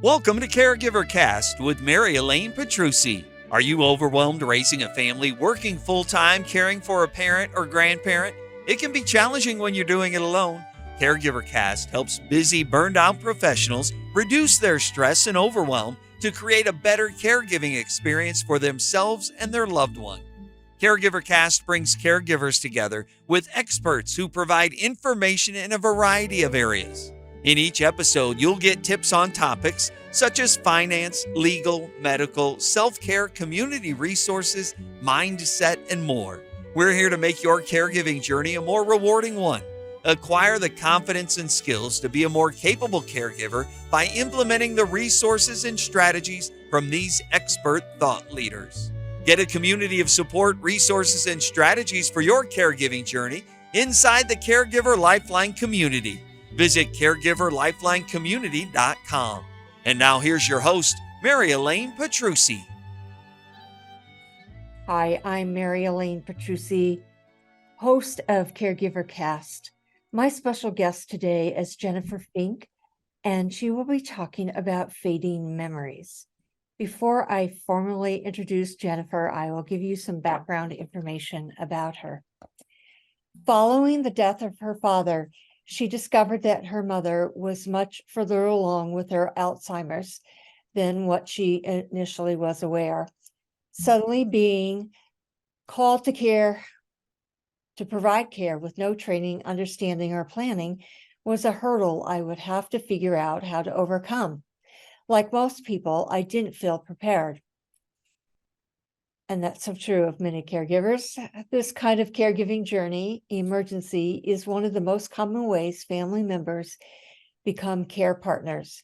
Welcome to Caregiver Cast with Mary Elaine. Are you overwhelmed raising a family, working full-time, caring for a parent or grandparent? It can be challenging when you're doing it alone. Caregiver Cast helps busy, burned-out professionals reduce their stress and overwhelm to create a better caregiving experience for themselves and their loved one. Caregiver Cast brings caregivers together with experts who provide information in a variety of areas. In each episode, you'll get tips on topics such as finance, legal, medical, self-care, community resources, mindset, and more. We're here to make your caregiving journey a more rewarding one. Acquire the confidence and skills to be a more capable caregiver by implementing the resources and strategies from these expert thought leaders. Get a community of support, resources, and strategies for your caregiving journey inside the Caregiver Lifeline community. Visit caregiverlifelinecommunity.com. And now here's your host, Mary Elaine. Hi, I'm Mary Elaine, host of Caregiver Cast. My special guest today is Jennifer Fink, and she will be talking about fading memories. Before I formally introduce Jennifer, I will give you some background information about her. Following the death of her father, she discovered that her mother was much further along with her Alzheimer's than what she initially was aware. Suddenly being called to provide care with no training, understanding, or planning was a hurdle I would have to figure out how to overcome. Like most people, I didn't feel prepared. And that's so true of many caregivers. This kind of caregiving journey, emergency, is one of the most common ways family members become care partners.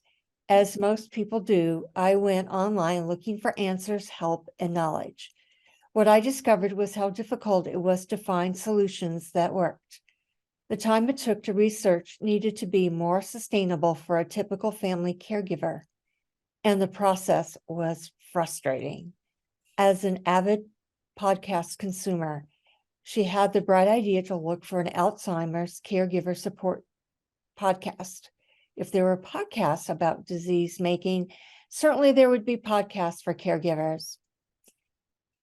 As most people do, I went online looking for answers, help, and knowledge. What I discovered was how difficult it was to find solutions that worked. The time it took to research needed to be more sustainable for a typical family caregiver, and the process was frustrating. As an avid podcast consumer, she had the bright idea to look for an Alzheimer's caregiver support podcast. If there were podcasts about disease making, certainly there would be podcasts for caregivers.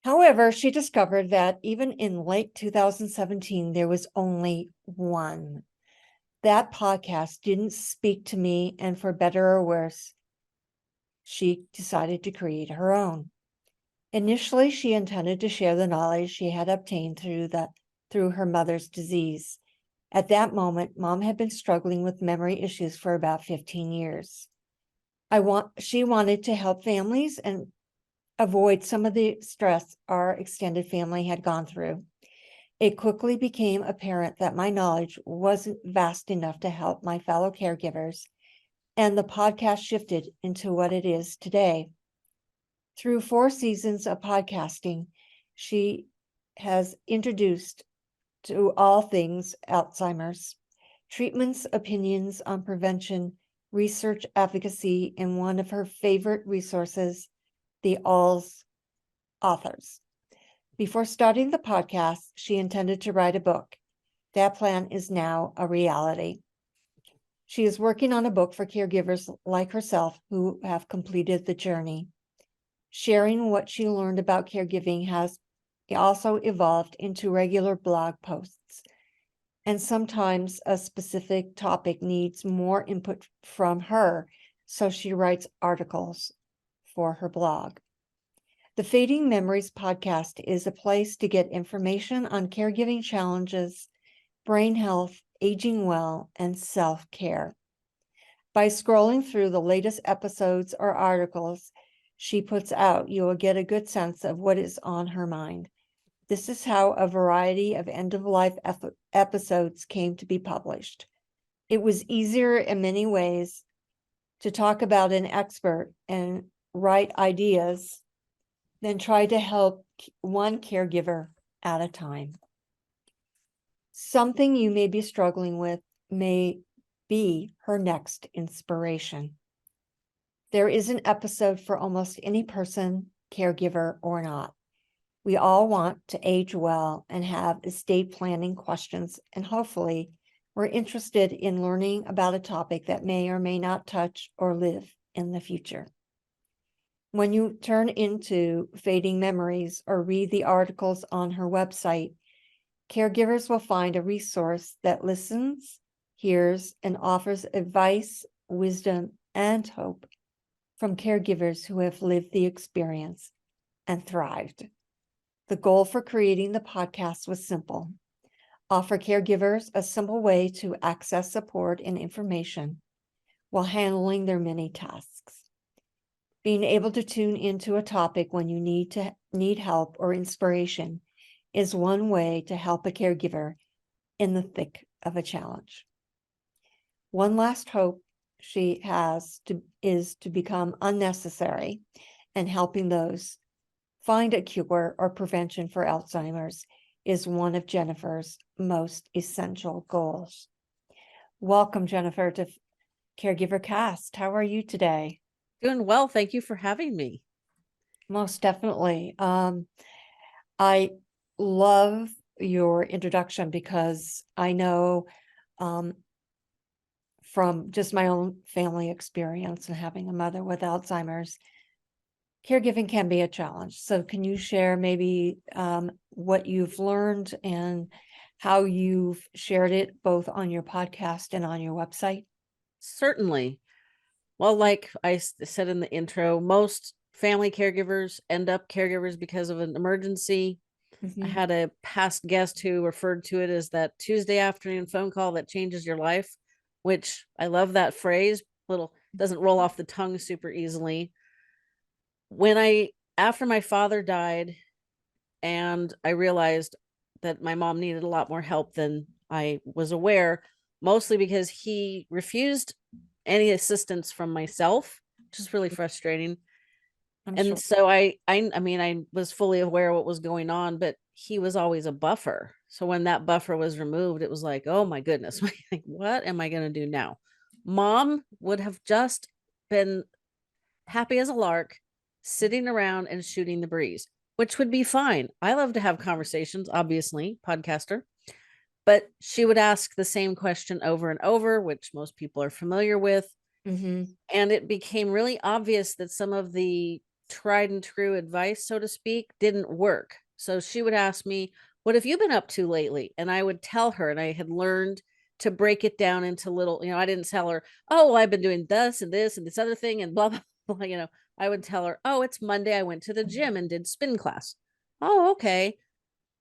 However, she discovered that even in late 2017, there was only one. That podcast didn't speak to me, and for better or worse, she decided to create her own. Initially, she intended to share the knowledge she had obtained through her mother's disease. At that moment, Mom had been struggling with memory issues for about 15 years. She wanted to help families and avoid some of the stress our extended family had gone through. It quickly became apparent that my knowledge wasn't vast enough to help my fellow caregivers, and the podcast shifted into what it is today. Through 4 seasons of podcasting, she has introduced to all things Alzheimer's, treatments, opinions on prevention, research, advocacy, and one of her favorite resources, the Alz authors. Before starting the podcast, she intended to write a book. That plan is now a reality. She is working on a book for caregivers like herself who have completed the journey. Sharing what she learned about caregiving has also evolved into regular blog posts. And sometimes a specific topic needs more input from her, so she writes articles for her blog. The Fading Memories podcast is a place to get information on caregiving challenges, brain health, aging well, and self-care. By scrolling through the latest episodes or articles she puts out, you will get a good sense of what is on her mind. This is how a variety of end-of-life episodes came to be published. It was easier in many ways to talk about an expert and write ideas than try to help one caregiver at a time. Something you may be struggling with may be her next inspiration. There is an episode for almost any person, caregiver or not. We all want to age well and have estate planning questions, and hopefully we're interested in learning about a topic that may or may not touch or live in the future. When you turn into Fading Memories or read the articles on her website, caregivers will find a resource that listens, hears, and offers advice, wisdom, and hope from caregivers who have lived the experience and thrived. The goal for creating the podcast was simple: offer caregivers a simple way to access support and information while handling their many tasks. Being able to tune into a topic when you need help or inspiration is one way to help a caregiver in the thick of a challenge. One last hope she has is to become unnecessary, and helping those find a cure or prevention for Alzheimer's is one of Jennifer's most essential goals. Welcome, Jennifer, to Caregiver Cast. How are you today? Doing well. Thank you for having me. Most definitely. I love your introduction because I know from just my own family experience and having a mother with Alzheimer's, caregiving can be a challenge. So can you share maybe what you've learned and how you've shared it both on your podcast and on your website? Certainly. Well, like I said in the intro, most family caregivers end up caregivers because of an emergency. I had a past guest who referred to it as that Tuesday afternoon phone call that changes your life, which I love that phrase. Doesn't roll off the tongue super easily. After my father died, and I realized that my mom needed a lot more help than I was aware, mostly because he refused any assistance from myself, which is really frustrating. Sure. So I mean, I was fully aware of what was going on, but he was always a buffer. So when that buffer was removed, it was like, oh my goodness, like, what am I going to do now? Mom would have just been happy as a lark, sitting around and shooting the breeze, which would be fine. I love to have conversations, obviously, podcaster, but she would ask the same question over and over, which most people are familiar with. And it became really obvious that some of the tried and true advice, so to speak, didn't work. So she would ask me, what have you been up to lately? And I would tell her, and I had learned to break it down into little, I didn't tell her, oh, well, I've been doing this and this other thing and blah, blah, blah. I would tell her, oh, it's Monday. I went to the gym and did spin class. Oh, okay.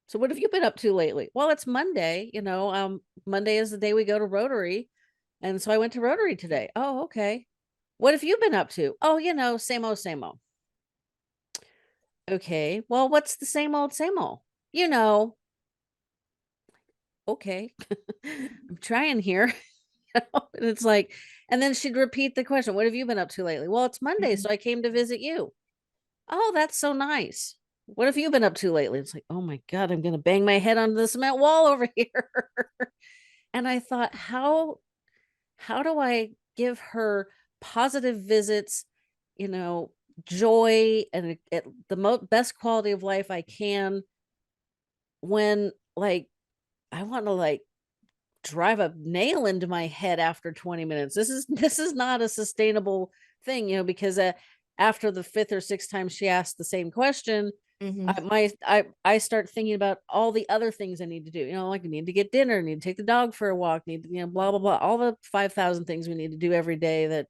So what have you been up to lately? Well, it's Monday, Monday is the day we go to Rotary. And so I went to Rotary today. Oh, okay. What have you been up to? Oh, same old, same old. Okay. Well, what's the same old, same old? Okay. I'm trying here. And it's like, and then she'd repeat the question, what have you been up to lately? Well, it's Monday, so I came to visit you. Oh, that's so nice. What have you been up to lately? It's like, oh my God, I'm going to bang my head onto the cement wall over here. And I thought, how do I give her positive visits, joy and the best quality of life I can, when I want to drive a nail into my head after 20 minutes. This is not a sustainable thing, because after the fifth or sixth time she asked the same question, I start thinking about all the other things I need to do. Like I need to get dinner, need to take the dog for a walk, need to, blah, blah, blah, all the 5,000 things we need to do every day that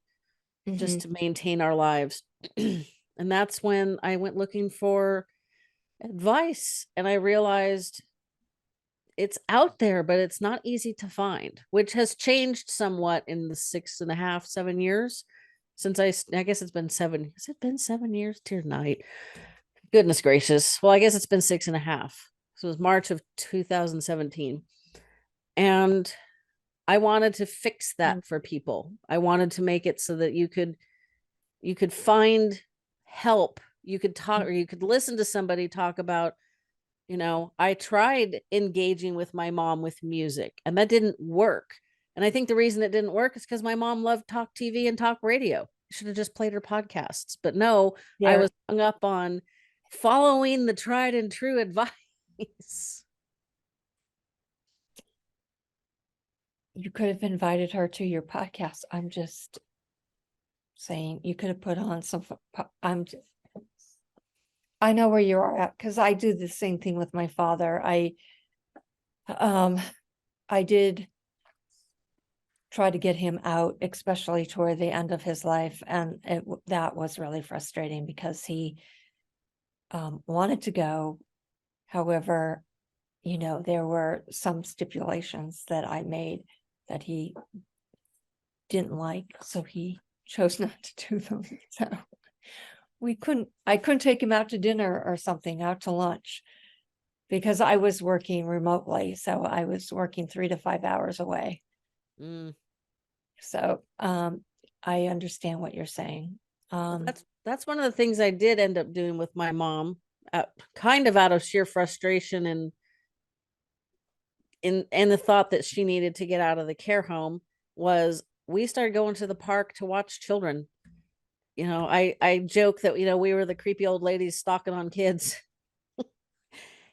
just to maintain our lives. And that's when I went looking for advice, and I realized it's out there, but it's not easy to find, which has changed somewhat in the 6.5, 7 years since I guess it's been 7. Has it been 7 years? Dear night. Goodness gracious. Well, I guess it's been 6.5. So it was March of 2017. And I wanted to fix that for people. I wanted to make it so that you could find help. You could talk, or you could listen to somebody talk about, I tried engaging with my mom with music, and that didn't work. And I think the reason it didn't work is because my mom loved talk TV and talk radio. I should have just played her podcasts. But no, I was hung up on following the tried and true advice. You could have invited her to your podcast. I'm just saying you could have put on some, I know where you are at, because I do the same thing with my father. I did try to get him out, especially toward the end of his life, and that was really frustrating because he wanted to go. However, there were some stipulations that I made that he didn't like, so he chose not to do them. So I couldn't take him out to dinner or something, out to lunch, because I was working remotely. So I was working 3 to 5 hours away. So I understand what you're saying. That's one of the things I did end up doing with my mom, kind of out of sheer frustration and in the thought that she needed to get out of the care home, was we started going to the park to watch children. I joke that we were the creepy old ladies stalking on kids.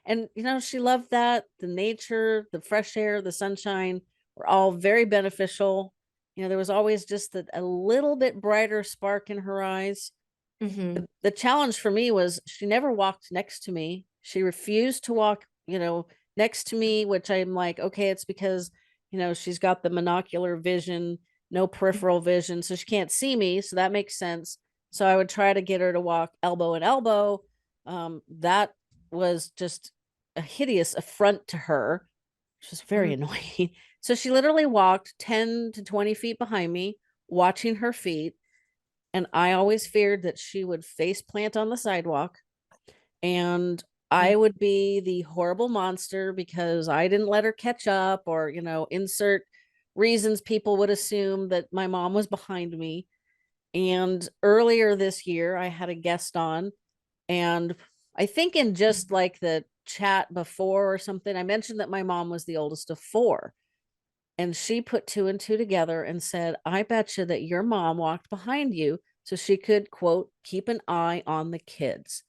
And she loved that. The nature, the fresh air, the sunshine were all very beneficial. There was always just a little bit brighter spark in her eyes. The challenge for me was she never walked next to me. She refused to walk, next to me, which I'm like, okay, it's because, she's got the monocular vision, no peripheral vision, so she can't see me. So that makes sense. So I would try to get her to walk elbow and elbow. That was just a hideous affront to her, which was very annoying. So she literally walked 10 to 20 feet behind me, watching her feet. And I always feared that she would face plant on the sidewalk and I would be the horrible monster because I didn't let her catch up, or, insert reasons people would assume that my mom was behind me. And earlier this year, I had a guest on, and I think in just like the chat before or something, I mentioned that my mom was the oldest of 4. And she put 2 and 2 together and said, I bet you that your mom walked behind you so she could, quote, keep an eye on the kids.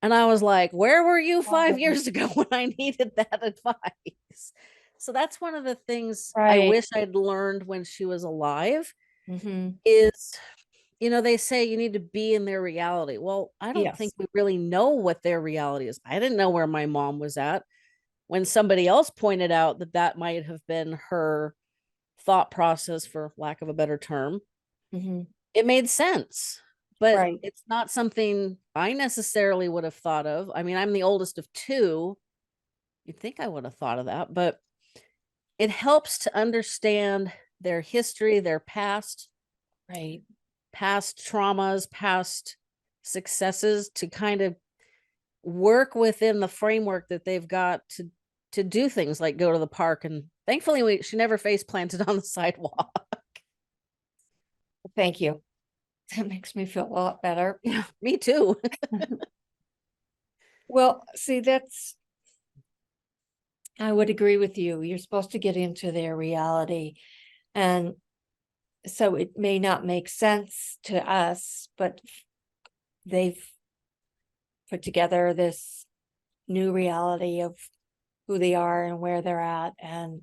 And I was like, where were you 5 years ago when I needed that advice? So that's one of the things I wish I'd learned when she was alive is, they say you need to be in their reality. Well, I don't think we really know what their reality is. I didn't know where my mom was at. When somebody else pointed out that might have been her thought process, for lack of a better term, it made sense. But it's not something I necessarily would have thought of. I mean, I'm the oldest of 2. You'd think I would have thought of that, but it helps to understand their history, their past, past traumas, past successes, to kind of work within the framework that they've got to do things like go to the park. And thankfully she never face planted on the sidewalk. Thank you. That makes me feel a lot better. Yeah, me too. Well, see, I would agree with you. You're supposed to get into their reality. And so it may not make sense to us, but they've put together this new reality of who they are and where they're at. And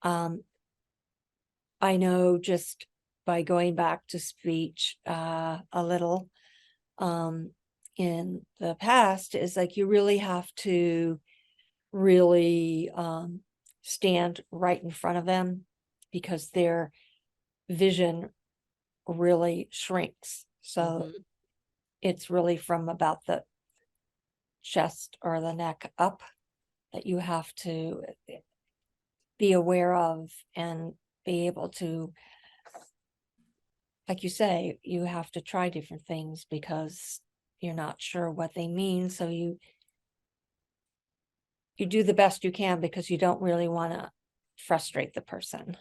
I know just by going back to speech a little in the past, is like you really have to really stand right in front of them, because their vision really shrinks. So it's really from about the chest or the neck up that you have to be aware of and be able to, like you say, you have to try different things because you're not sure what they mean. So you do the best you can, because you don't really want to frustrate the person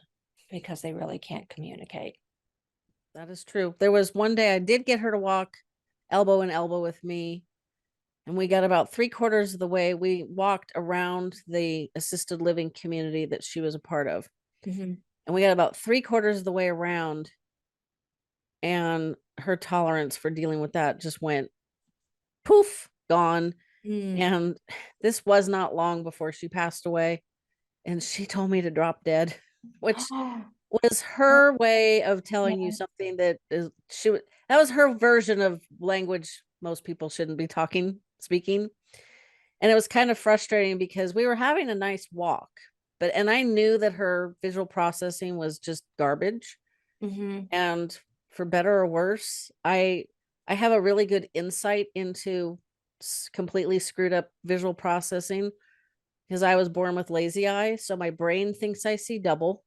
because they really can't communicate. That is true. There was one day I did get her to walk elbow in elbow with me, and we got about 3/4 of the way. We walked around the assisted living community that she was a part of. And we got about 3/4 of the way around, and her tolerance for dealing with that just went poof, gone. And this was not long before she passed away, and she told me to drop dead, which was her way of telling you something that is that was her version of language most people shouldn't be speaking. And it was kind of frustrating because we were having a nice walk, and I knew that her visual processing was just garbage. And for better or worse, I have a really good insight into completely screwed up visual processing because I was born with lazy eye, so my brain thinks I see double.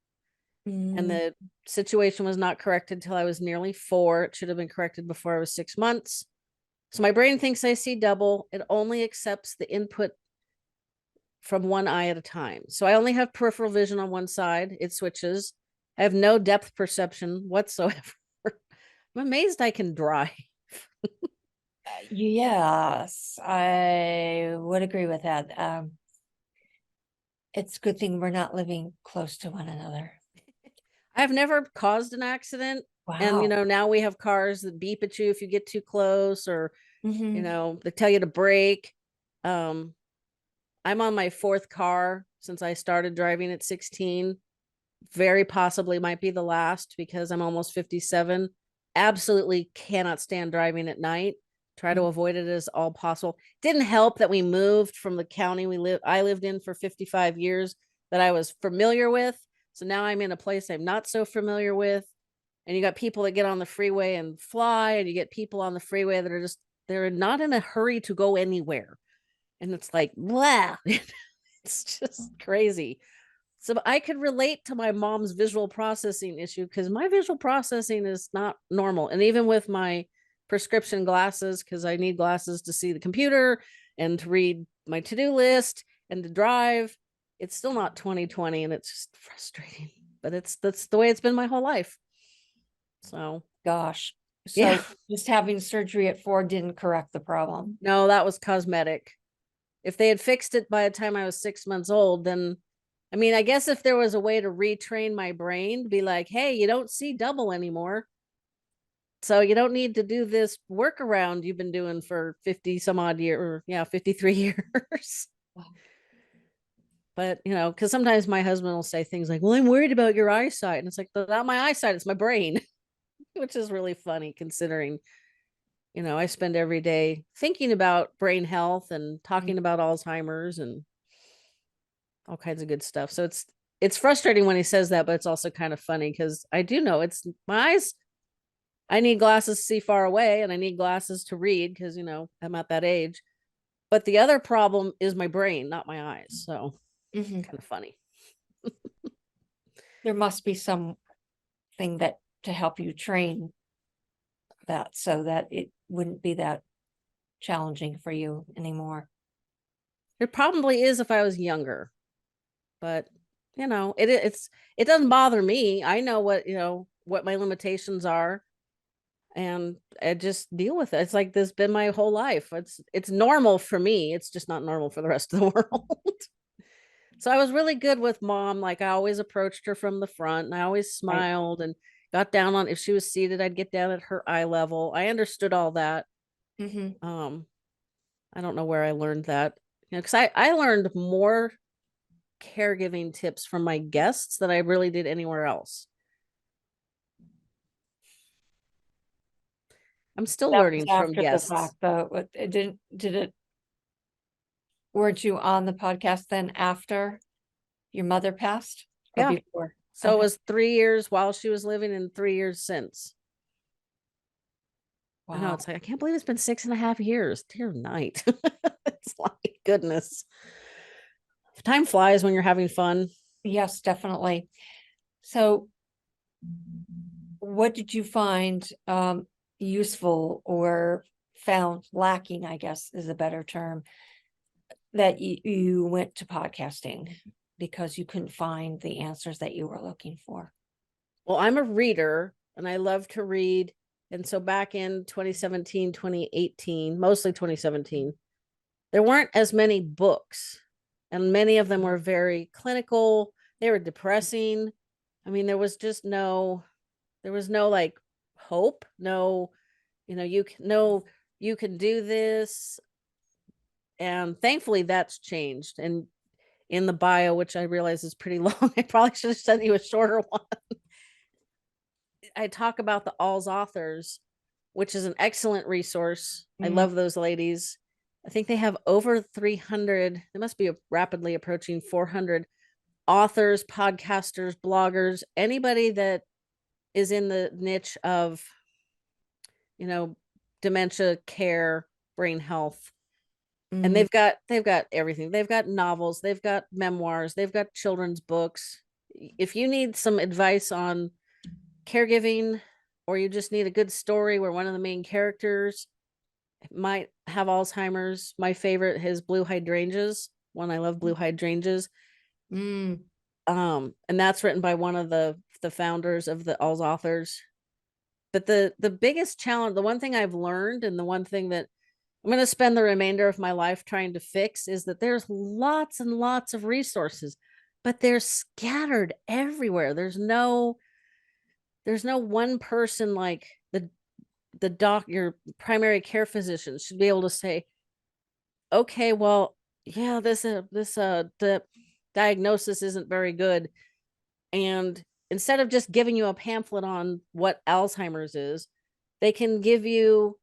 And the situation was not corrected until I was nearly 4. It should have been corrected before I was 6 months. So my brain thinks I see double. It only accepts the input from one eye at a time. So I only have peripheral vision on one side. It switches. I have no depth perception whatsoever. I'm amazed I can drive. Yes, I would agree with that. It's a good thing we're not living close to one another. I've never caused an accident. Wow. And, now we have cars that beep at you if you get too close, or, they tell you to brake. I'm on my 4th car since I started driving at 16. Very possibly might be the last because I'm almost 57. Absolutely cannot stand driving at night. Try to avoid it as all possible. Didn't help that we moved from the county I lived in for 55 years that I was familiar with. So now I'm in a place I'm not so familiar with. And you got people that get on the freeway and fly, and you get people on the freeway that are they're not in a hurry to go anywhere. And it's like, wow, it's just crazy. So I could relate to my mom's visual processing issue because my visual processing is not normal. And even with my prescription glasses, because I need glasses to see the computer and to read my to-do list and to drive, it's still not 2020, and it's just frustrating. But that's the way it's been my whole life. So gosh. So just having surgery at 4 didn't correct the problem. No, that was cosmetic. If they had fixed it by the time I was 6 months old, then I guess if there was a way to retrain my brain to be like, hey, you don't see double anymore, so you don't need to do this workaround you've been doing for 50 some odd years, 53 years. But, because sometimes my husband will say things like, well, I'm worried about your eyesight. And it's like, not my eyesight, it's my brain, which is really funny considering, I spend every day thinking about brain health and talking about Alzheimer's and all kinds of good stuff. So it's frustrating when he says that, but it's also kind of funny because I do know it's my eyes. I need glasses to see far away, and I need glasses to read because, I'm at that age. But the other problem is my brain, not my eyes. So kind of funny. There must be something that to help you train that so that it wouldn't be that challenging for you anymore. It probably is if I was younger, but it doesn't bother me. I know what my limitations are, and I just deal with it. It's like this been my whole life. It's normal for me. It's just not normal for the rest of the world. So I was really good with Mom. Like I always approached her from the front, and I always smiled and got down on, if she was seated, I'd get down at her eye level. I understood all that. I don't know where I learned that, because I learned more caregiving tips from my guests than I really did anywhere else. I'm still learning from guests. Though, weren't you on the podcast then after your mother passed? Yeah. Before? So it was 3 years while she was living and 3 years since. Wow. I know, it's like, I can't believe it's been 6.5 years. Dear night. It's like, goodness. Time flies when you're having fun. Yes, definitely. So what did you find useful or found lacking, I guess is a better term, that you went to podcasting because you couldn't find the answers that you were looking for? Well, I'm a reader and I love to read. And so back in 2017, 2018, mostly 2017, there weren't as many books, and many of them were very clinical. They were depressing. There was no like hope. No, you can do this. And thankfully that's changed. And in the bio, which I realize is pretty long, I probably should have sent you a shorter one. I talk about the Alz authors, which is an excellent resource. I Mhm. love those ladies. I think they have over 300, they must be rapidly approaching 400 authors, podcasters, bloggers, anybody that is in the niche of, you know, dementia care, brain health. And Mhm. they've got everything. They've got novels, they've got memoirs, they've got children's books. If you need some advice on caregiving, or you just need a good story where one of the main characters might have Alzheimer's, my favorite is Blue Hydrangeas. One, I love Blue Hydrangeas. Mm. And that's written by one of the founders of the Alz authors. But the biggest challenge, the one thing I've learned, and the one thing that I'm going to spend the remainder of my life trying to fix, is that there's lots and lots of resources, but they're scattered everywhere. There's no one person, like your primary care physician should be able to say, okay, well, yeah, the diagnosis isn't very good. And instead of just giving you a pamphlet on what Alzheimer's is, they can give you,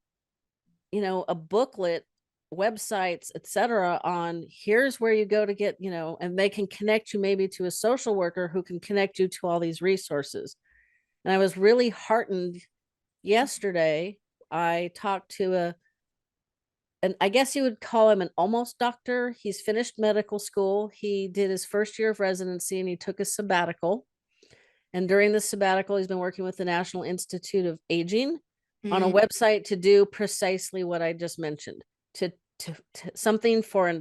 a booklet, websites, etc., on here's where you go to get, and they can connect you maybe to a social worker who can connect you to all these resources. And I was really heartened yesterday. I talked to and I guess you would call him an almost doctor. He's finished medical school. He did his first year of residency and he took a sabbatical. And during the sabbatical, he's been working with the National Institute of Aging on a Mhm. website to do precisely what I just mentioned, to something for a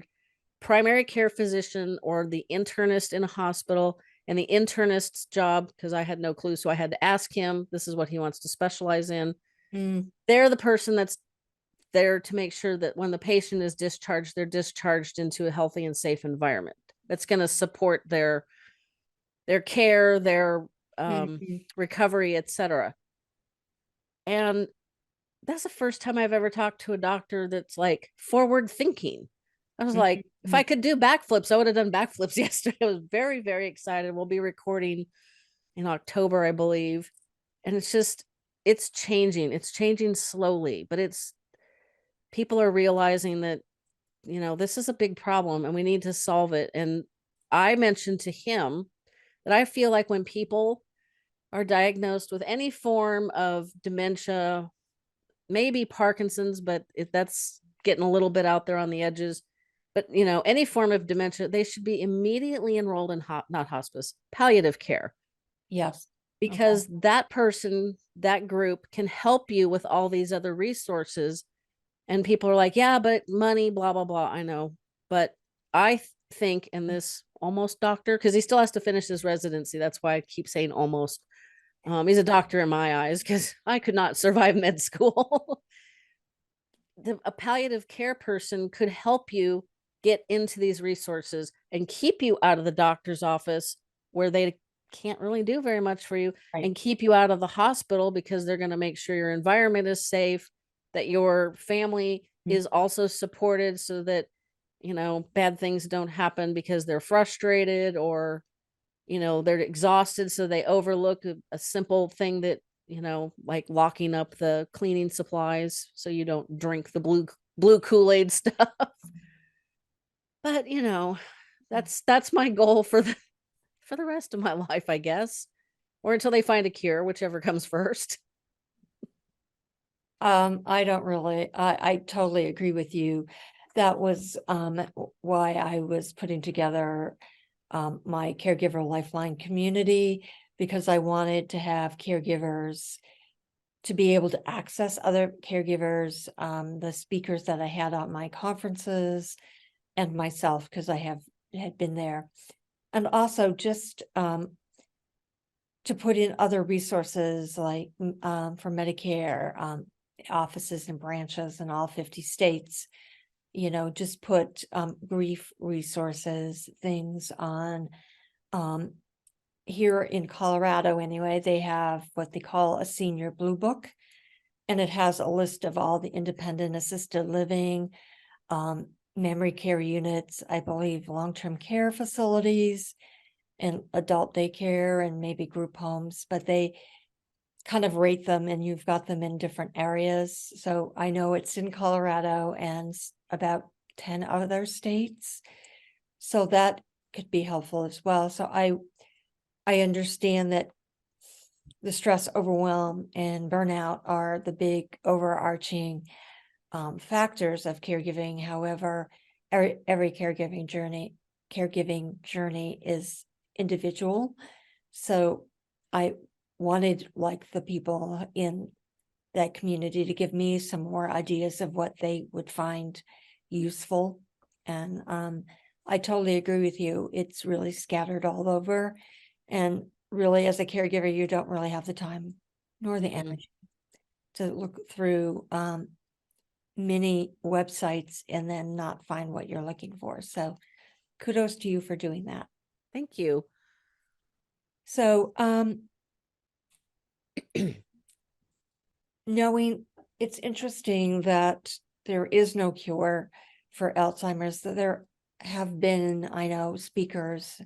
primary care physician or the internist in a hospital. And the internist's job, because I had no clue, so I had to ask him, this is what he wants to specialize in. Mm. They're the person that's there to make sure that when the patient is discharged, they're discharged into a healthy and safe environment that's going to support their care, their Mhm. recovery, etc. And that's the first time I've ever talked to a doctor that's like forward thinking. I was like, if I Mhm. could do backflips, I would have done backflips yesterday. I was very, very excited. We'll be recording in October, I believe. And it's changing. It's changing slowly, but people are realizing that, this is a big problem and we need to solve it. And I mentioned to him that I feel like when people are diagnosed with any form of dementia, maybe Parkinson's, but that's getting a little bit out there on the edges. But any form of dementia, they should be immediately enrolled in not hospice, palliative care, Yes. Okay. because that person, that group can help you with all these other resources. And people are like, yeah, but money, blah, blah, blah. I know. But I think in this almost doctor, because he still has to finish his residency. That's why I keep saying almost. He's a doctor in my eyes because I could not survive med school. A palliative care person could help you get into these resources and keep you out of the doctor's office where they can't really do very much for you, Right. and keep you out of the hospital because they're going to make sure your environment is safe, that your family Mm. is also supported so that bad things don't happen because they're frustrated, or they're exhausted, so they overlook a simple thing that, like locking up the cleaning supplies so you don't drink the blue Kool-Aid stuff. But that's my goal for the rest of my life, I guess, or until they find a cure, whichever comes first. I don't really, I totally agree with you. That was why I was putting together my caregiver lifeline community, because I wanted to have caregivers to be able to access other caregivers, the speakers that I had at my conferences, and myself, because I had been there. And also just to put in other resources like for Medicare, offices and branches in all 50 states, just put grief resources, things on. Here in Colorado, anyway, they have what they call a senior blue book, and it has a list of all the independent assisted living, memory care units, I believe long-term care facilities, and adult daycare, and maybe group homes. But kind of rate them, and you've got them in different areas. So I know it's in Colorado and about 10 other states. So that could be helpful as well. So I understand that the stress, overwhelm, and burnout are the big overarching factors of caregiving. However, every caregiving journey is individual. So I wanted, like, the people in that community to give me some more ideas of what they would find useful. And I totally agree with you. It's really scattered all over. And really, as a caregiver, you don't really have the time nor the energy to look through many websites and then not find what you're looking for. So kudos to you for doing that. Thank you. So knowing, it's interesting that there is no cure for Alzheimer's. That there have been, I know, speakers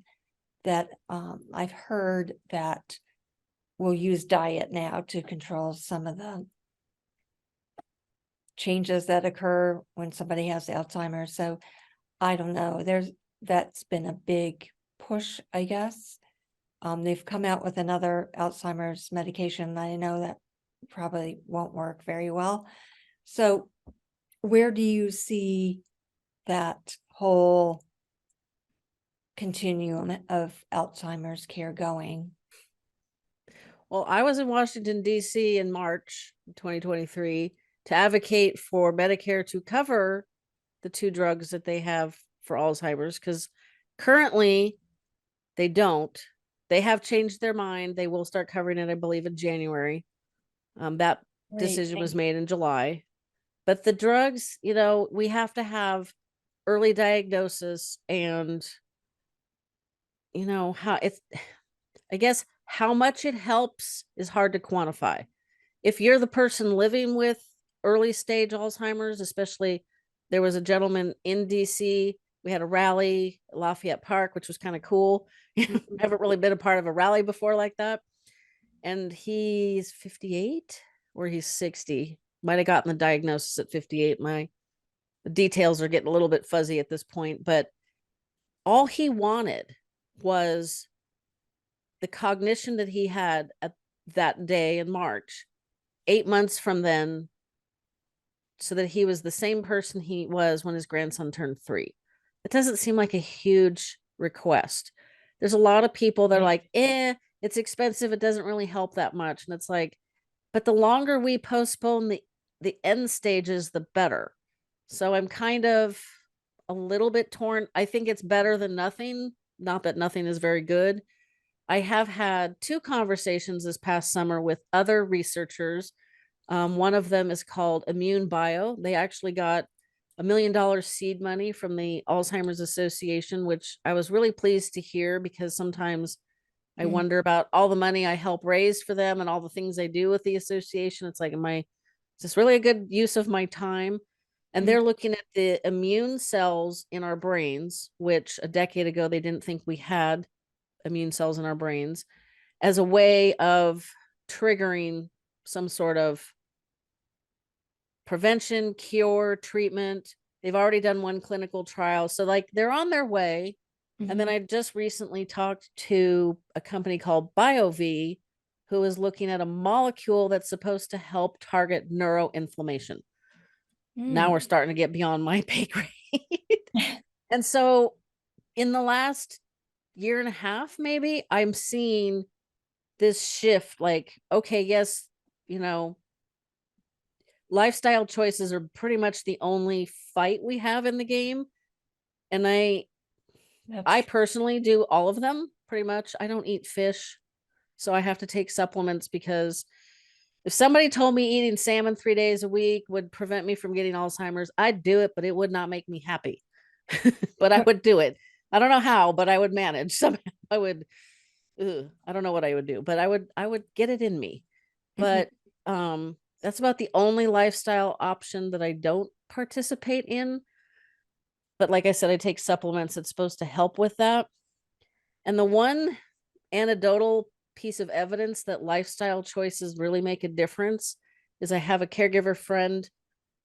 that I've heard that will use diet now to control some of the changes that occur when somebody has Alzheimer's. So I don't know, that's been a big push, I guess. They've come out with another Alzheimer's medication that I know that probably won't work very well. So where do you see that whole continuum of Alzheimer's care going? Well, I was in Washington, D.C. in March 2023 to advocate for Medicare to cover the 2 drugs that they have for Alzheimer's, because currently they don't. They have changed their mind. They will start covering it, I believe, in January. That Great, decision thank was you. made in July. But the drugs, we have to have early diagnosis, and how it's, I guess, how much it helps is hard to quantify. If you're the person living with early stage Alzheimer's, especially, there was a gentleman in DC. We had a rally at Lafayette Park, which was kind of cool. I haven't really been a part of a rally before like that. And he's 58 or he's 60. Might have gotten the diagnosis at 58. The details are getting a little bit fuzzy at this point, but all he wanted was the cognition that he had at that day in March, 8 months from then, so that he was the same person he was when his grandson turned 3. It doesn't seem like a huge request. There's a lot of people that are like, it's expensive. It doesn't really help that much. And it's like, but the longer we postpone the end stages, the better. So I'm kind of a little bit torn. I think it's better than nothing. Not that nothing is very good. I have had 2 conversations this past summer with other researchers. One of them is called Immune Bio. They actually got $1 million seed money from the Alzheimer's Association, which I was really pleased to hear, because sometimes I wonder about all the money I help raise for them and all the things I do with the association. It's like, is this really a good use of my time? And they're looking at the immune cells in our brains, which a decade ago, they didn't think we had immune cells in our brains, as a way of triggering some sort of prevention, cure, treatment. They've already done 1 clinical trial. So like, they're on their way. And then I just recently talked to a company called BioV, who is looking at a molecule that's supposed to help target neuroinflammation. Now we're starting to get beyond my pay grade. And so in the last year and a half, maybe, I'm seeing this shift, like, okay, yes, lifestyle choices are pretty much the only fight we have in the game. And I personally do all of them pretty much. I don't eat fish, so I have to take supplements, because if somebody told me eating salmon 3 days a week would prevent me from getting Alzheimer's, I'd do it, but it would not make me happy. But I would do it. I don't know how, but I would manage. Somehow I would, I don't know what I would do, but I would get it in me. But that's about the only lifestyle option that I don't participate in. But like I said, I take supplements that's supposed to help with that. And the one anecdotal piece of evidence that lifestyle choices really make a difference is I have a caregiver friend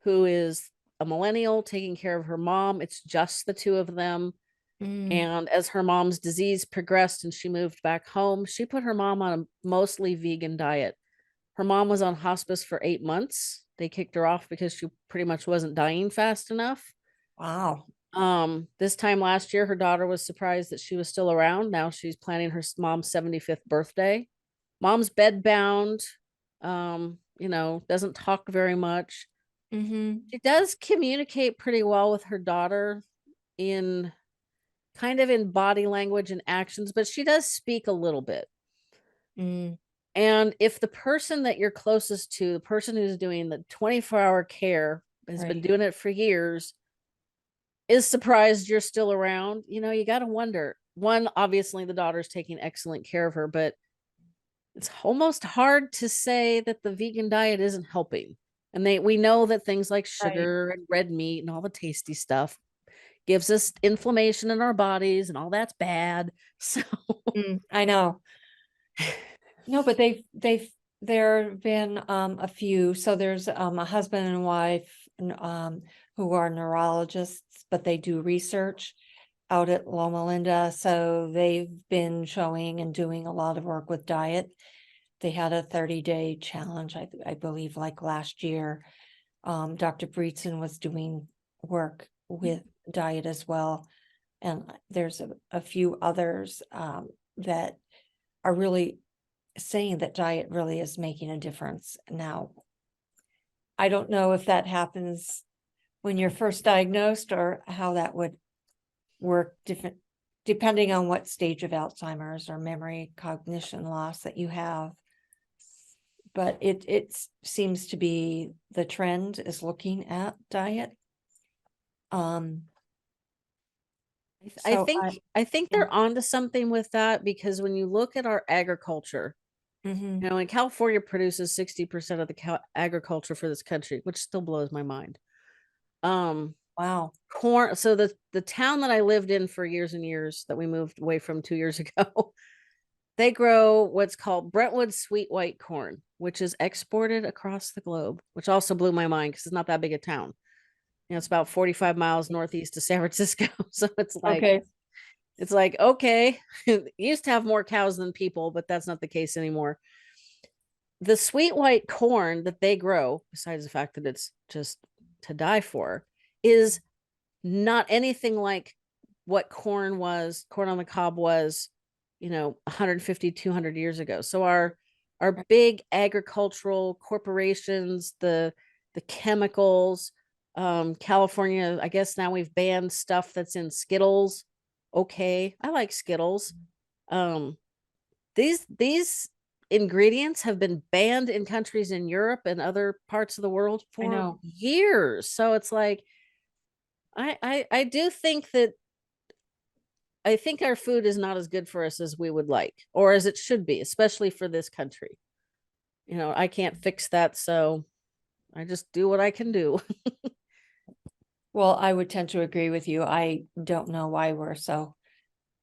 who is a millennial taking care of her mom. It's just the two of them. And as her mom's disease progressed and she moved back home, she put her mom on a mostly vegan diet. Her mom was on hospice for 8 months. They kicked her off because she pretty much wasn't dying fast enough. Wow. This time last year, her daughter was surprised that she was still around. Now she's planning her mom's 75th birthday. Mom's bedbound, doesn't talk very much. She does communicate pretty well with her daughter in kind of in body language and actions, but she does speak a little bit. And if the person that you're closest to, the person who's doing the 24-hour care, has been doing it for years, is surprised you're still around, you got to wonder. One, obviously the daughter's taking excellent care of her, but it's almost hard to say that the vegan diet isn't helping. And we know that things like sugar and red meat and all the tasty stuff gives us inflammation in our bodies, and all that's bad. So I know. No, but there have been a few. So there's a husband and wife who are neurologists, but they do research out at Loma Linda. So they've been showing and doing a lot of work with diet. They had a 30-day challenge, I believe, like last year. Dr. Breetson was doing work with diet as well. And there's a few others that are really saying that diet really is making a difference. Now, I don't know if that happens when you're first diagnosed or how that would work different, depending on what stage of Alzheimer's or memory cognition loss that you have. But it seems to be the trend is looking at diet. I think they're onto something with that, because when you look at our agriculture, and California produces 60% of the agriculture for this country, which still blows my mind. Wow. Corn. So the town that I lived in for years and years, that we moved away from 2 years ago, they grow what's called Brentwood sweet white corn, which is exported across the globe, which also blew my mind because it's not that big a town. It's about 45 miles northeast of San Francisco. So it's like, okay, it used to have more cows than people, but that's not the case anymore. The sweet white corn that they grow, besides the fact that it's just to die for, is not anything like what corn on the cob was, 150, 200 years ago. So our big agricultural corporations, the chemicals, California, I guess now we've banned stuff that's in Skittles. Okay, I like Skittles. These ingredients have been banned in countries in Europe and other parts of the world for years. So it's like, I do think that I think our food is not as good for us as we would like, or as it should be, especially for this country. I can't fix that, so I just do what I can do. Well, I would tend to agree with you. I don't know why the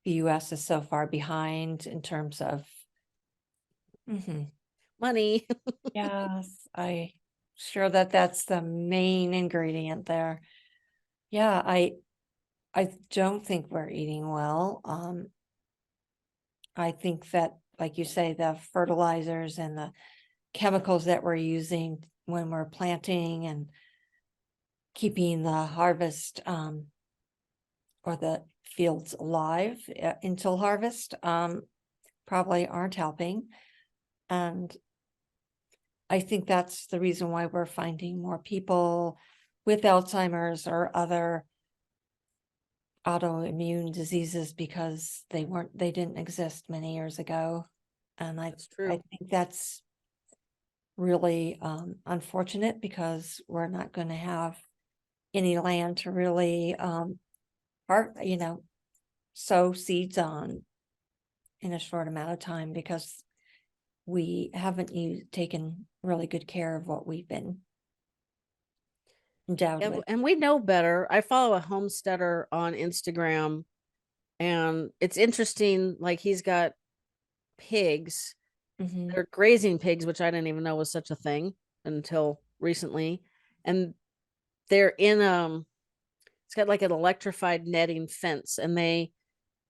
US is so far behind in terms of Money. yes, I sure that's the main ingredient there. Yeah, I don't think we're eating well. I think that, like you say, the fertilizers and the chemicals that we're using when we're planting and keeping the harvest or the fields alive until harvest probably aren't helping. And I think that's the reason why we're finding more people with Alzheimer's or other autoimmune diseases, because they didn't exist many years ago. And That's true. I think that's really unfortunate, because we're not going to have any land to really sow seeds on in a short amount of time, because we haven't taken really good care of what we've been endowed with. And we know better. I follow a homesteader on Instagram, and it's interesting. Like, he's got pigs. Mhm. They're grazing pigs, which I didn't even know was such a thing until recently. And they're in it's got like an electrified netting fence, and they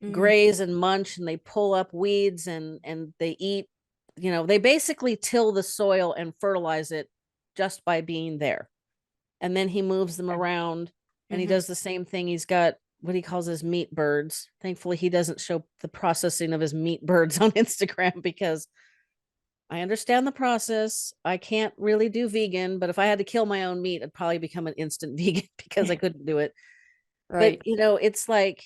Mm. graze and munch, and they pull up weeds, and they eat, they basically till the soil and fertilize it just by being there. And then he moves them around, and he Mhm. does the same thing. He's got what he calls his meat birds. Thankfully, he doesn't show the processing of his meat birds on Instagram, because I understand the process. I can't really do vegan, but if I had to kill my own meat, I'd probably become an instant vegan because I couldn't do it. But, Right. it's like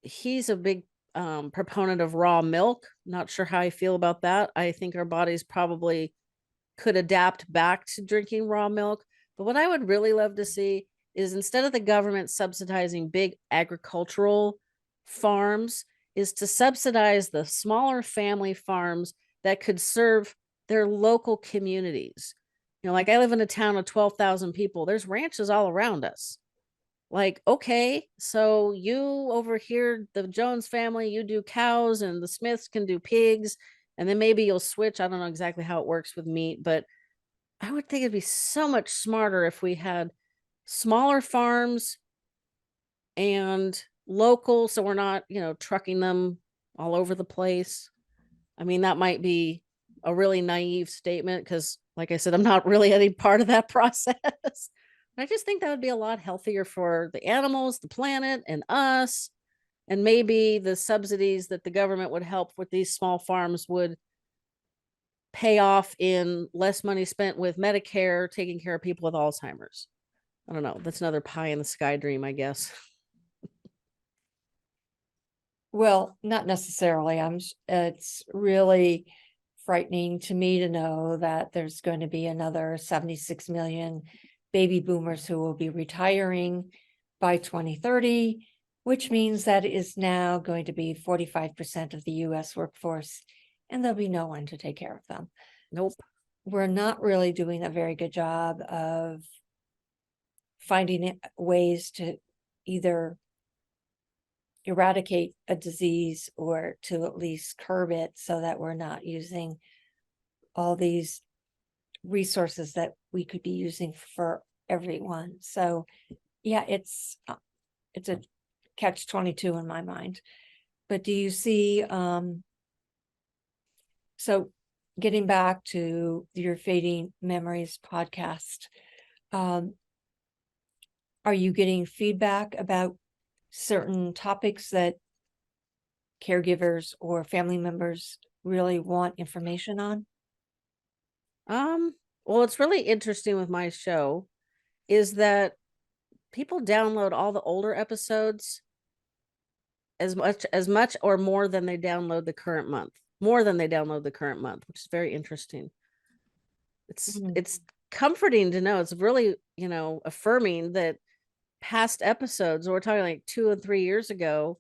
he's a big proponent of raw milk. Not sure how I feel about that. I think our bodies probably could adapt back to drinking raw milk. But what I would really love to see is, instead of the government subsidizing big agricultural farms, is to subsidize the smaller family farms that could serve their local communities. Like, I live in a town of 12,000 people. There's ranches all around us. Like, okay, so you over here, the Jones family, you do cows, and the Smiths can do pigs, and then maybe you'll switch. I don't know exactly how it works with meat, but I would think it'd be so much smarter if we had smaller farms and local, so we're not, trucking them all over the place. I mean, that might be a really naive statement, because, like I said, I'm not really any part of that process. I just think that would be a lot healthier for the animals, the planet, and us. And maybe the subsidies that the government would help with these small farms would pay off in less money spent with Medicare, taking care of people with Alzheimer's. I don't know. That's another pie in the sky dream, I guess. Well, not necessarily. It's really frightening to me to know that there's going to be another 76 million baby boomers who will be retiring by 2030, which means that is now going to be 45% of the US workforce, and there'll be no one to take care of them. Nope. We're not really doing a very good job of finding ways to either eradicate a disease or to at least curb it, so that we're not using all these resources that we could be using for everyone. So yeah, it's a catch-22 in my mind. But do you see, so getting back to your Fading Memories podcast, are you getting feedback about certain topics that caregivers or family members really want information on? Well, it's really interesting with my show is that people download all the older episodes as much or more than they download the current month. More than they download the current month, which is very interesting. It's comforting to know. It's really, affirming that past episodes, or we're talking like 2 and 3 years ago,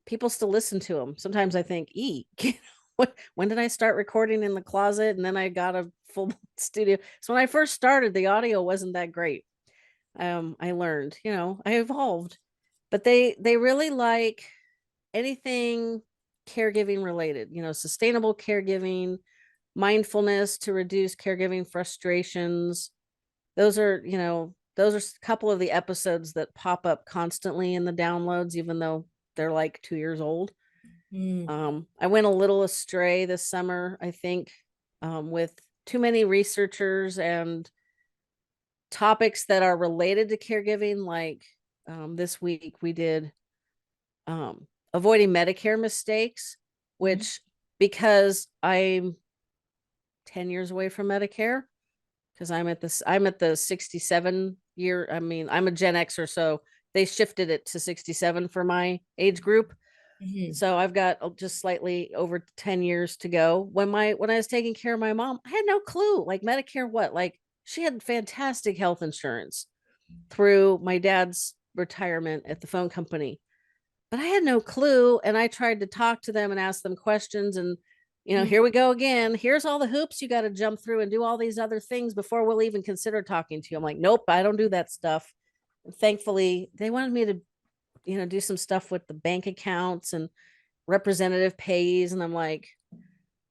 people still listen to them. Sometimes I think, when did I start recording in the closet? And then I got a full studio. So when I first started, the audio wasn't that great. I learned, I evolved, but they really like anything caregiving related, sustainable caregiving, mindfulness to reduce caregiving frustrations. Those are a couple of the episodes that pop up constantly in the downloads, even though they're like 2 years old. I went a little astray this summer, I think, with too many researchers and topics that are related to caregiving. Like this week we did avoiding Medicare mistakes, which, because I'm 10 years away from Medicare, because I'm at the 67 year. I mean, I'm a Gen Xer, so they shifted it to 67 for my age group. So I've got just slightly over 10 years to go. When I was taking care of my mom, I had no clue. Like, Medicare, what? Like, she had fantastic health insurance through my dad's retirement at the phone company, but I had no clue. And I tried to talk to them and ask them questions, and here we go again. Here's all the hoops you got to jump through and do all these other things before we'll even consider talking to you. I'm like, nope, I don't do that stuff. And thankfully, they wanted me to, do some stuff with the bank accounts and representative pays. And I'm like,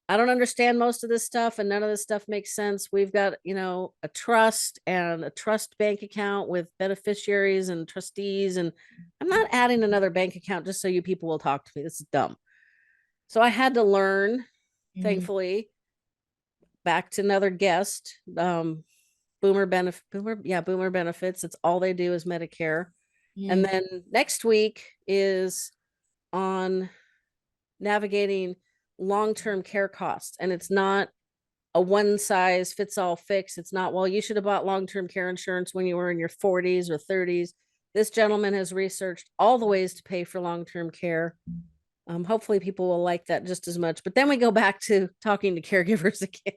I don't understand most of this stuff, and none of this stuff makes sense. We've got, a trust and a trust bank account with beneficiaries and trustees. And I'm not adding another bank account just so you people will talk to me. This is dumb. So I had to learn, thankfully, back to another guest, boomer benefits. It's all they do is Medicare. And then next week is on navigating long-term care costs. And it's not a one size fits all fix. It's not, well, you should have bought long-term care insurance when you were in your 40s or 30s. This gentleman has researched all the ways to pay for long-term care. Hopefully people will like that just as much. But then we go back to talking to caregivers again.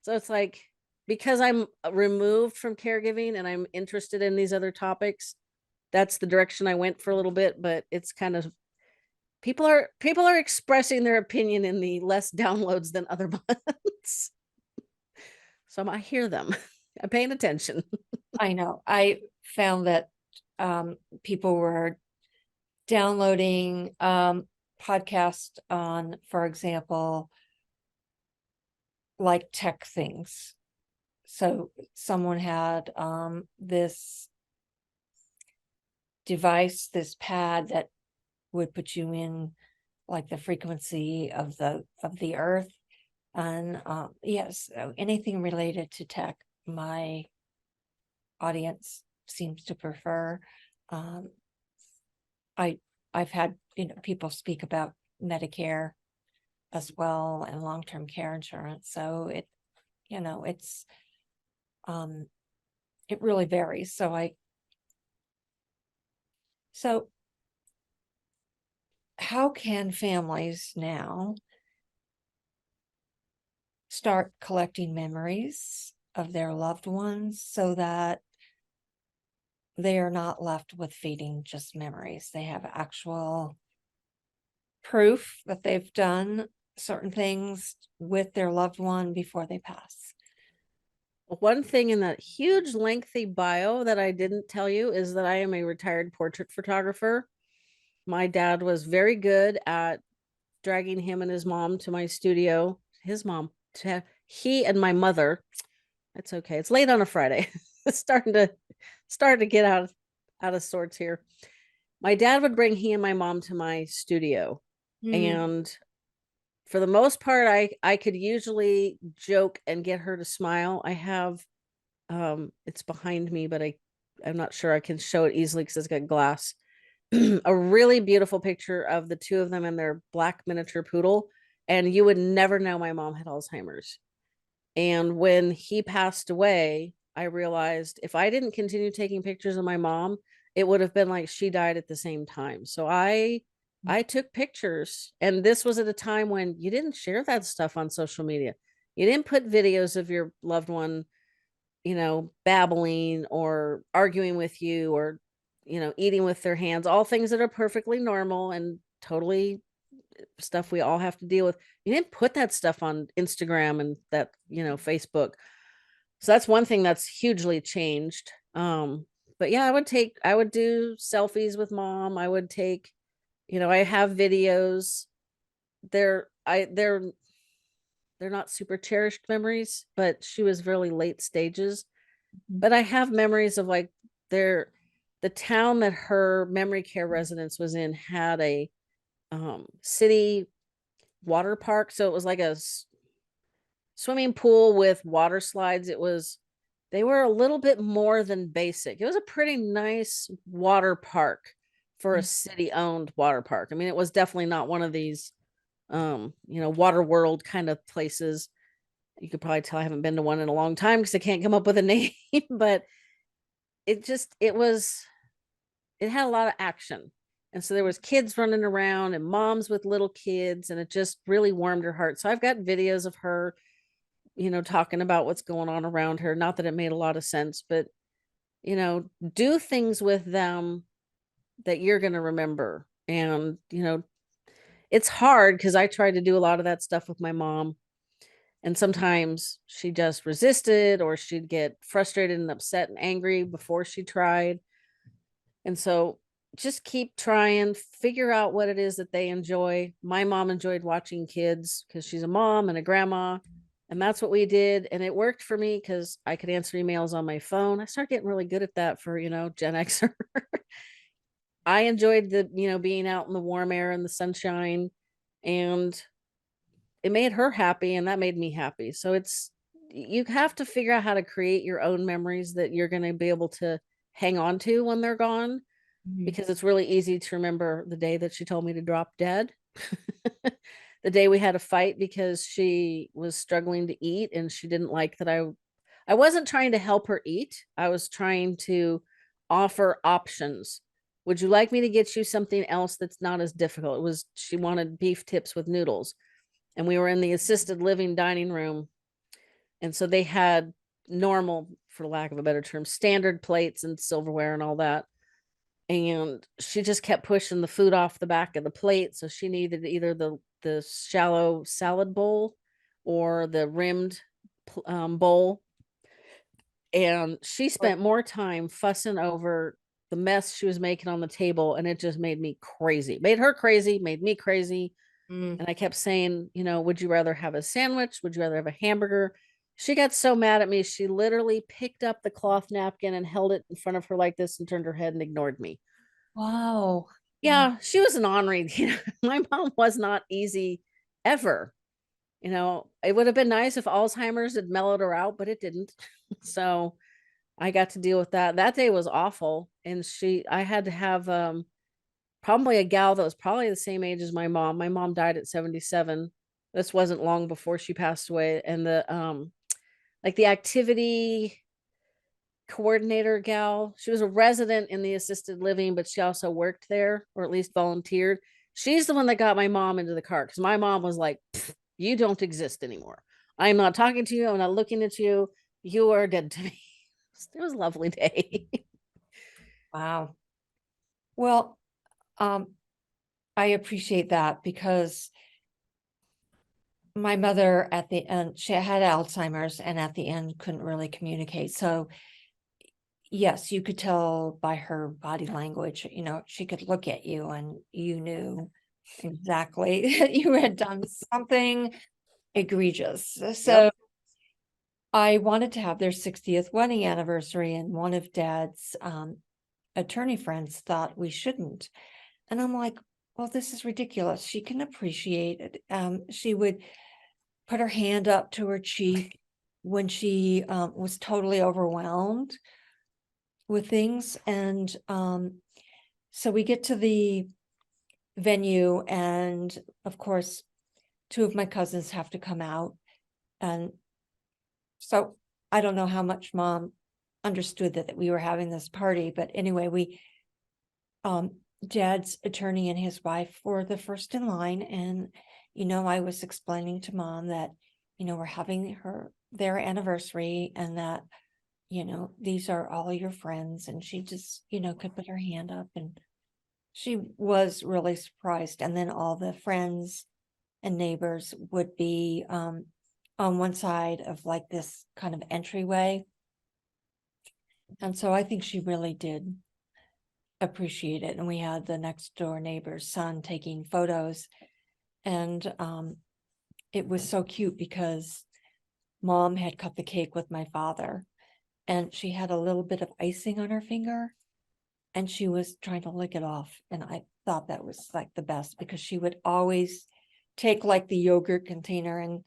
So it's like, because I'm removed from caregiving and I'm interested in these other topics, that's the direction I went for a little bit. But it's kind of, people are expressing their opinion in the less downloads than other months. So I hear them. I'm paying attention. I know. I found that people were downloading podcasts on, for example, like tech things. So someone had this device, this pad that would put you in like the frequency of the earth. And yes, anything related to tech, my audience seems to prefer. I've had people speak about Medicare as well and long-term care insurance. So it's it really varies. So how can families now start collecting memories of their loved ones so that they are not left with feeding just memories? They have actual proof that they've done certain things with their loved one before they pass. One thing in that huge lengthy bio that I didn't tell you is that I am a retired portrait photographer. My dad was very good at dragging him and his mom to my studio. His mom, he and my mother. It's okay. It's late on a Friday. It's starting to get out of sorts here. My dad would bring he and my mom to my studio. And for the most part, I could usually joke and get her to smile. I have, it's behind me, but I'm not sure I can show it easily because it's got glass. A really beautiful picture of the two of them and their black miniature poodle. And you would never know my mom had Alzheimer's. And when he passed away, I realized if I didn't continue taking pictures of my mom, it would have been like she died at the same time. So I took pictures, and this was at a time when you didn't share that stuff on social media. You didn't put videos of your loved one, babbling or arguing with you or, eating with their hands, all things that are perfectly normal and totally stuff we all have to deal with. You didn't put that stuff on Instagram and that, Facebook. So that's one thing that's hugely changed. But yeah, I would do selfies with mom. I would take, I have videos. They're not super cherished memories, but she was really late stages. But I have memories of like the town that her memory care residence was in had a city water park. So it was like a swimming pool with water slides. They were a little bit more than basic. It was a pretty nice water park for a city owned water park. I mean, it was definitely not one of these, water world kind of places. You could probably tell I haven't been to one in a long time because I can't come up with a name, but it had a lot of action. And so there was kids running around and moms with little kids, and it just really warmed her heart. So I've got videos of her, talking about what's going on around her. Not that it made a lot of sense, but, do things with them that you're going to remember. And, it's hard because I tried to do a lot of that stuff with my mom. And sometimes she just resisted, or she'd get frustrated and upset and angry before she tried. And so just keep trying, figure out what it is that they enjoy. My mom enjoyed watching kids because she's a mom and a grandma. And that's what we did. And it worked for me because I could answer emails on my phone. I started getting really good at that for, Gen Xer. I enjoyed being out in the warm air and the sunshine. And it made her happy. And that made me happy. So you have to figure out how to create your own memories that you're going to be able to hang on to when they're gone, because it's really easy to remember the day that she told me to drop dead. The day we had a fight because she was struggling to eat and she didn't like that I wasn't trying to help her eat. I was trying to offer options. Would you like me to get you something else that's not as difficult? She wanted beef tips with noodles. And we were in the assisted living dining room. And so they had normal, for lack of a better term, standard plates and silverware and all that. And she just kept pushing the food off the back of the plate. So she needed either the shallow salad bowl or the rimmed bowl. And she spent more time fussing over the mess she was making on the table. And it just made me crazy. Made her crazy, made me crazy. And I kept saying, would you rather have a sandwich? Would you rather have a hamburger? She got so mad at me. She literally picked up the cloth napkin and held it in front of her like this and turned her head and ignored me. Wow. Yeah, she was an ornery. My mom was not easy ever. It would have been nice if Alzheimer's had mellowed her out, but it didn't. So I got to deal with that. That day was awful. And I had to have probably a gal that was probably the same age as my mom. My mom died at 77. This wasn't long before she passed away. And the activity coordinator gal, she was a resident in the assisted living, but she also worked there, or at least volunteered. She's the one that got my mom into the car, because my mom was like, you don't exist anymore. I'm not talking to you. I'm not looking at you. You are dead to me. It was a lovely day. Wow. Well, I appreciate that, because my mother at the end, she had Alzheimer's, and at the end couldn't really communicate. So yes, you could tell by her body language, she could look at you and you knew exactly that you had done something egregious. So Yep. I wanted to have their 60th wedding anniversary, and one of Dad's attorney friends thought we shouldn't. And I'm like, well, this is ridiculous. She can appreciate it. She would put her hand up to her cheek when she was totally overwhelmed with things. And so we get to the venue, and of course, two of my cousins have to come out. And so I don't know how much Mom understood that we were having this party, but anyway, Dad's attorney and his wife were the first in line. And, I was explaining to Mom that, we're having their anniversary, and that, these are all your friends. And she just, could put her hand up, and she was really surprised. And then all the friends and neighbors would be on one side of like this kind of entryway. And so I think she really did appreciate it. And we had the next door neighbor's son taking photos, and it was so cute because Mom had cut the cake with my father, and she had a little bit of icing on her finger, and she was trying to lick it off. And I thought that was like the best, because she would always take like the yogurt container and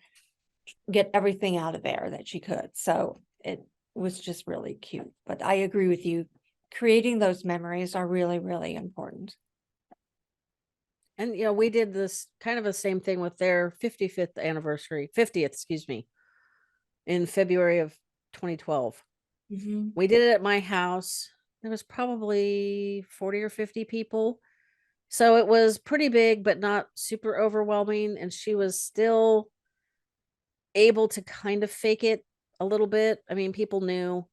get everything out of there that she could. So it was just really cute. But I agree with you. Creating those memories are really, really important. And we did this kind of the same thing with their 50th, excuse me, in February of 2012. We did it at my house. There was probably 40 or 50 people. So it was pretty big, but not super overwhelming. And she was still able to kind of fake it a little bit. I mean, people knew.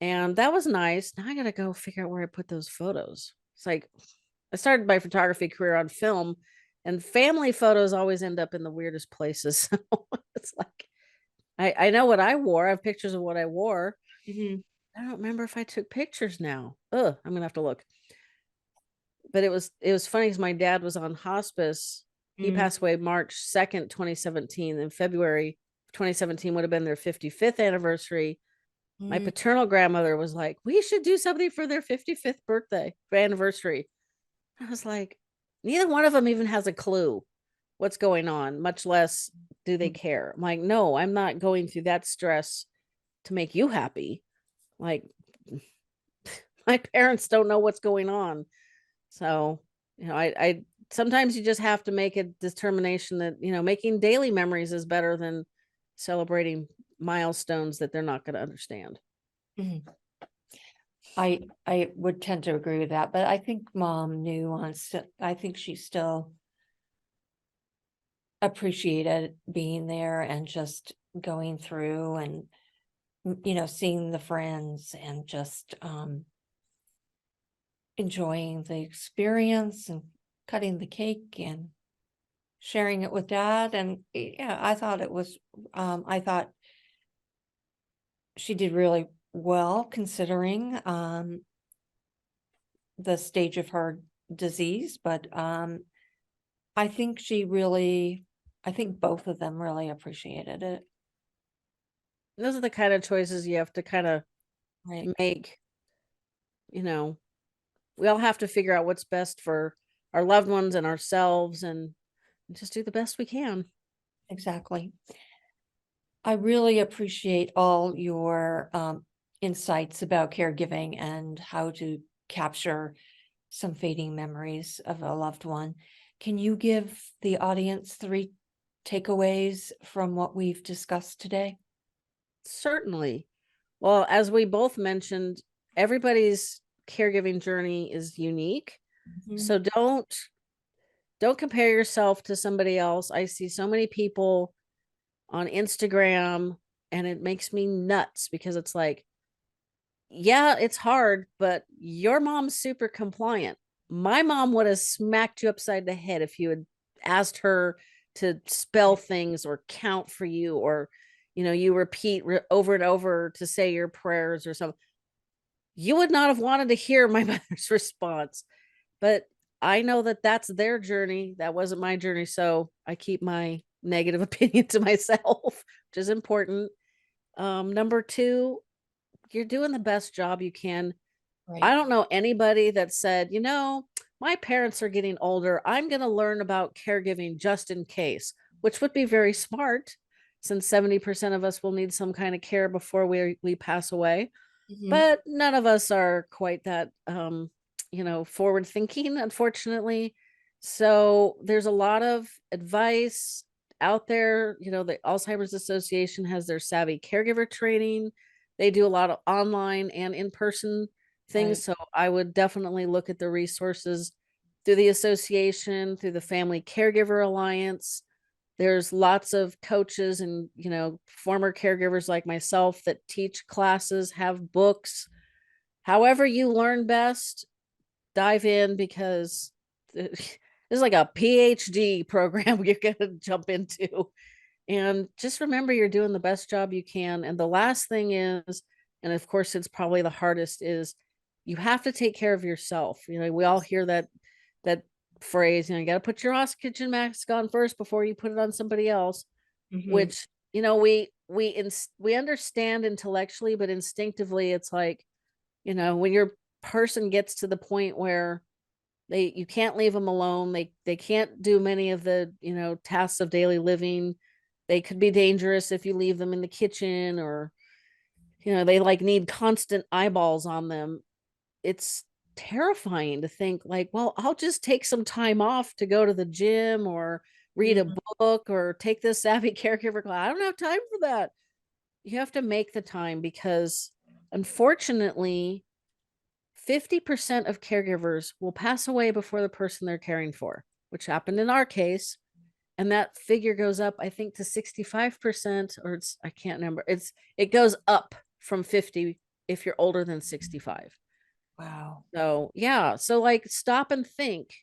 And that was nice. Now I got to go figure out where I put those photos. It's like, I started my photography career on film, and family photos always end up in the weirdest places. It's like, I know what I wore. I have pictures of what I wore. I don't remember if I took pictures now. I'm going to have to look. but it was funny because my dad was on hospice. He passed away March 2nd, 2017. In February 2017 would have been their 55th anniversary. My paternal grandmother was like, we should do something for their 55th birthday anniversary. I was like, neither one of them even has a clue what's going on, much less do they care. I'm like, no, I'm not going through that stress to make you happy. Like, my parents don't know what's going on. So, I sometimes you just have to make a determination that, making daily memories is better than celebrating milestones that they're not going to understand. I would tend to agree with that, but I think Mom I think she still appreciated being there and just going through and seeing the friends and just enjoying the experience and cutting the cake and sharing it with Dad. And yeah, I thought I thought she did really well considering the stage of her disease, but I think both of them really appreciated it. Those are the kind of choices you have to kind of Right. make. We all have to figure out what's best for our loved ones and ourselves and just do the best we can. Exactly. I really appreciate all your insights about caregiving and how to capture some fading memories of a loved one. Can you give the audience 3 takeaways from what we've discussed today? Certainly. Well, as we both mentioned, everybody's caregiving journey is unique. So don't compare yourself to somebody else. I see so many people on Instagram and it makes me nuts because it's like, yeah, it's hard, but your mom's super compliant. My mom would have smacked you upside the head if you had asked her to spell things or count for you, or you repeat over and over to say your prayers or something. You would not have wanted to hear my mother's response, but I know that that's their journey. That wasn't my journey. So I keep my negative opinion to myself, which is important. Number 2, you're doing the best job you can. Right. I don't know anybody that said, my parents are getting older, I'm going to learn about caregiving just in case, which would be very smart since 70% of us will need some kind of care before we pass away. But none of us are quite that, forward thinking, unfortunately. So there's a lot of advice out there. The Alzheimer's Association has their Savvy Caregiver training. They do a lot of online and in-person things. Right. So I would definitely look at the resources through the association, through the Family Caregiver Alliance. There's lots of coaches and, former caregivers like myself that teach classes, have books. However you learn best, dive in, because this is like a PhD program you're going to jump into. And just remember, you're doing the best job you can. And the last thing is, and of course it's probably the hardest, is you have to take care of yourself. We all hear that phrase, you got to put your oxygen mask on first before you put it on somebody else, which, we understand intellectually, but instinctively it's like, when your person gets to the point where you can't leave them alone, they can't do many of the, tasks of daily living. They could be dangerous if you leave them in the kitchen, or they need constant eyeballs on them. It's terrifying to think like, well, I'll just take some time off to go to the gym or read a book or take this Savvy Caregiver class. I don't have time for that. You have to make the time, because unfortunately 50% of caregivers will pass away before the person they're caring for, which happened in our case. And that figure goes up, I think, to 65%, or I can't remember. It goes up from 50 if you're older than 65. Wow. So, yeah. So, stop and think,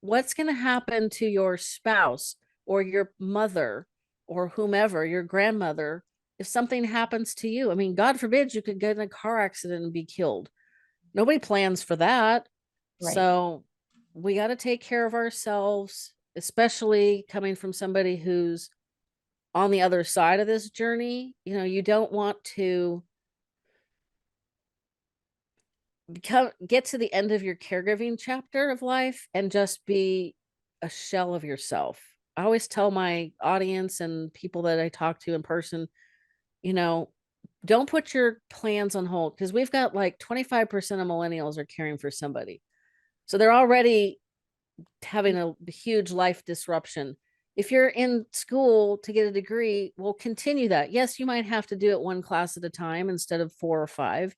what's going to happen to your spouse or your mother or whomever, your grandmother, if something happens to you? I mean, God forbid you could get in a car accident and be killed. Nobody plans for that. Right. So we got to take care of ourselves, especially coming from somebody who's on the other side of this journey. You don't want to get to the end of your caregiving chapter of life and just be a shell of yourself. I always tell my audience and people that I talk to in person, don't put your plans on hold, because we've got like 25% of millennials are caring for somebody. So they're already having a huge life disruption. If you're in school to get a degree, well, continue that. Yes, you might have to do it one class at a time instead of 4 or 5.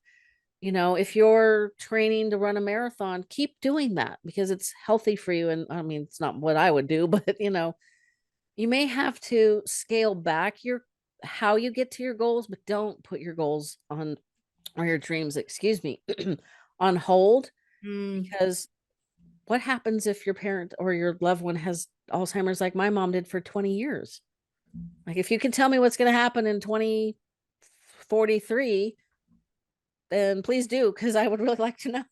If you're training to run a marathon, keep doing that because it's healthy for you. And I mean, it's not what I would do, but you may have to scale back how you get to your goals, but don't put your goals on, or your dreams, excuse me, on hold. Because what happens if your parent or your loved one has Alzheimer's like my mom did for 20 years? Like, if you can tell me what's going to happen in 2043, then please do, because I would really like to know.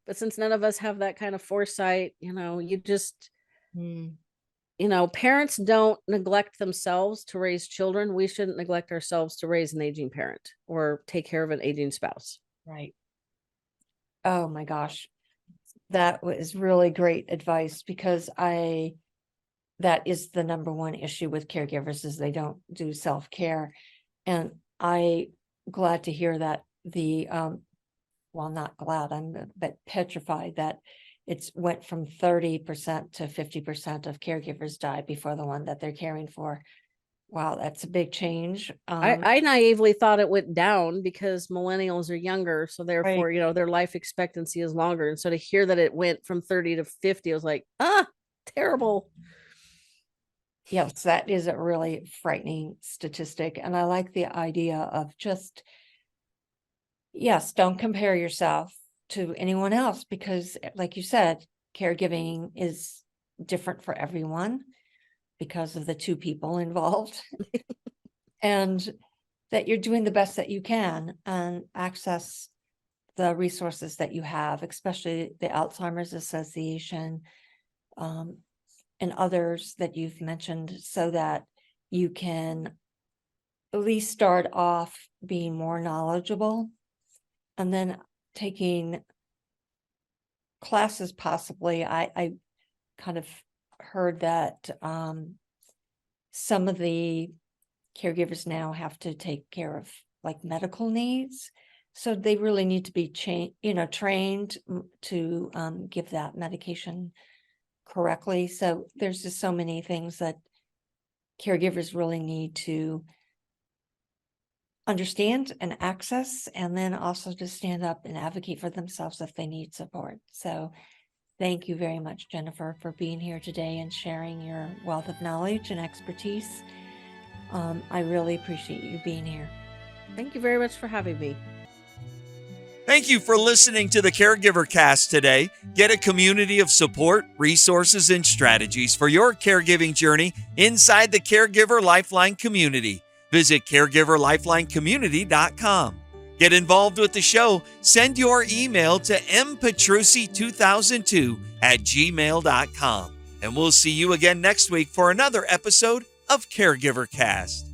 But since none of us have that kind of foresight, you just, parents don't neglect themselves to raise children. We shouldn't neglect ourselves to raise an aging parent or take care of an aging spouse. Right. Oh my gosh. That was really great advice, because that is the number one issue with caregivers, is they don't do self-care. And glad to hear that not glad, but petrified that it's went from 30% to 50% of caregivers die before the one that they're caring for. Wow, that's a big change. I naively thought it went down because millennials are younger, so therefore, Right. their life expectancy is longer. And so to hear that it went from 30 to 50, I was like, terrible. Yes, that is a really frightening statistic. And I like the idea of just, yes, don't compare yourself to anyone else, because like you said, caregiving is different for everyone because of the 2 people involved. And that you're doing the best that you can and access the resources that you have, especially the Alzheimer's Association, and others that you've mentioned, so that you can at least start off being more knowledgeable, and then taking classes possibly. I kind of heard that some of the caregivers now have to take care of like medical needs. So they really need to be trained to give that medication correctly. So there's just so many things that caregivers really need to understand and access, and then also to stand up and advocate for themselves if they need support. So thank you very much, Jennifer, for being here today and sharing your wealth of knowledge and expertise. I really appreciate you being here. Thank you very much for having me. Thank you for listening to the Caregiver Cast today. Get a community of support, resources, and strategies for your caregiving journey inside the Caregiver Lifeline community. Visit caregiverlifelinecommunity.com. Get involved with the show. Send your email to mpetrusi2002@gmail.com. And we'll see you again next week for another episode of Caregiver Cast.